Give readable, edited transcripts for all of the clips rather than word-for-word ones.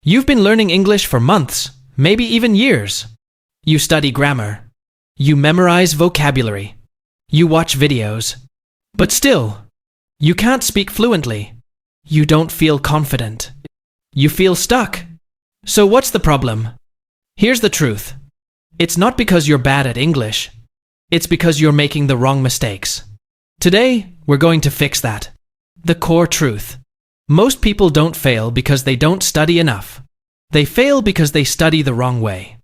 You've been learning English for months, maybe even years. You study grammar. You memorize vocabulary. You watch videos. But still, you can't speak fluently. You don't feel confident. You feel stuck. So what's the problem? Here's the truth. It's not because you're bad at English. It's because you're making the wrong mistakes. Today, we're going to fix that. The core truth. Most people don't fail because they don't study enough. They fail because they study the wrong way.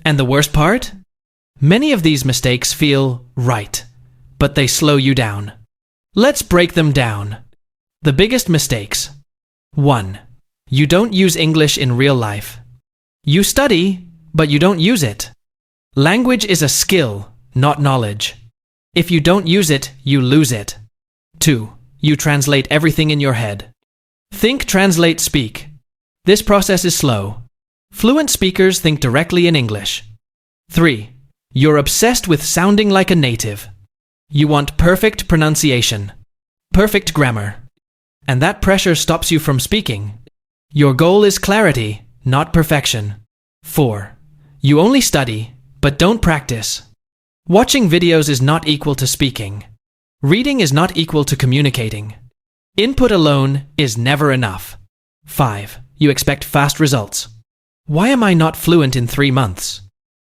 And the worst part? Many of these mistakes feel right, but they slow you down. Let's break them down. The biggest mistakes. 1. You don't use English in real life. You study, but you don't use it. Language is a skill, not knowledge. If you don't use it, you lose it. 2. You translate everything in your head. Think, translate, speak. This process is slow. Fluent speakers think directly in English. 3. You're obsessed with sounding like a native. You want perfect pronunciation, perfect grammar. And that pressure stops you from speaking. Your goal is clarity, not perfection. 4. You only study, but don't practice. Watching videos is not equal to speaking. Reading is not equal to communicating. Input alone is never enough. 5. You expect fast results. Why am I not fluent in 3 months?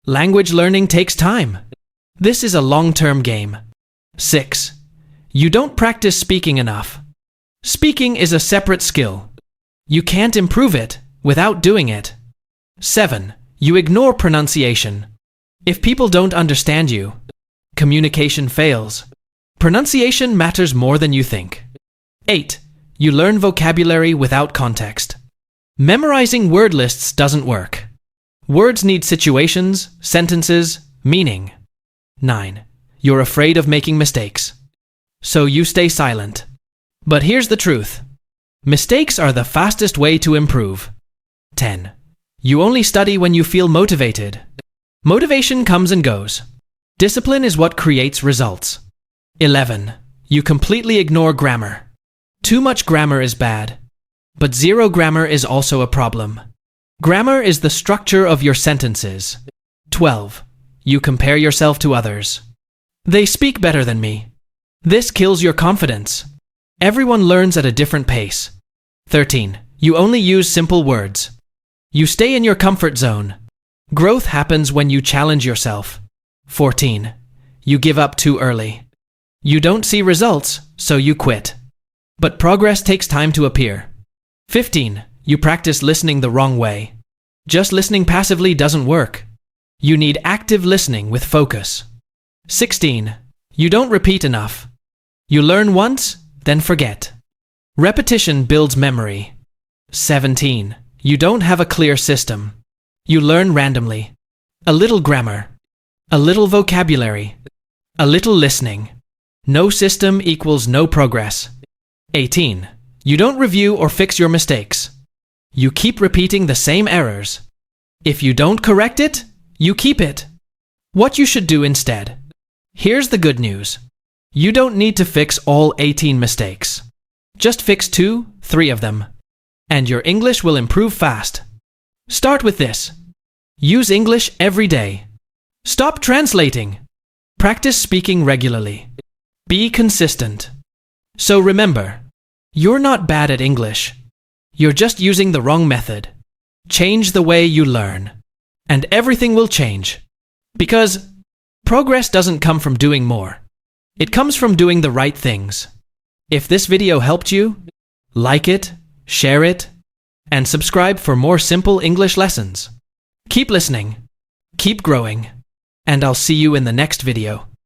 Language learning takes time. This is a long-term game. 6. You don't practice speaking enough. Speaking is a separate skill. You can't improve it without doing it. 7. You ignore pronunciation. If people don't understand you, communication fails. Pronunciation matters more than you think. 8. You learn vocabulary without context. Memorizing word lists doesn't work. Words need situations, sentences, meaning. 9. You're afraid of making mistakes. So you stay silent. But here's the truth. Mistakes are the fastest way to improve. 10. You only study when you feel motivated. Motivation comes and goes. Discipline is what creates results. 11. You completely ignore grammar. Too much grammar is bad. But zero grammar is also a problem. Grammar is the structure of your sentences. 12. You compare yourself to others. They speak better than me. This kills your confidence. Everyone learns at a different pace. 13. You only use simple words. You stay in your comfort zone. Growth happens when you challenge yourself. 14. You give up too early. You don't see results, so you quit. But progress takes time to appear. 15. You practice listening the wrong way. Just listening passively doesn't work. You need active listening with focus. 16. You don't repeat enough. You learn once, then forget. Repetition builds memory. 17. You don't have a clear system. You learn randomly. A little grammar. A little vocabulary. A little listening. No system equals no progress. 18. You don't review or fix your mistakes. You keep repeating the same errors. If you don't correct it, you keep it. What you should do instead. Here's the good news. You don't need to fix all 18 mistakes. Just fix 2, 3 of them. And your English will improve fast. Start with this. Use English every day. Stop translating. Practice speaking regularly. Be consistent. So remember, you're not bad at English. You're just using the wrong method. Change the way you learn, and everything will change. Because progress doesn't come from doing more. It comes from doing the right things. If this video helped you, like it, share it, and subscribe for more simple English lessons. Keep listening, keep growing, and I'll see you in the next video.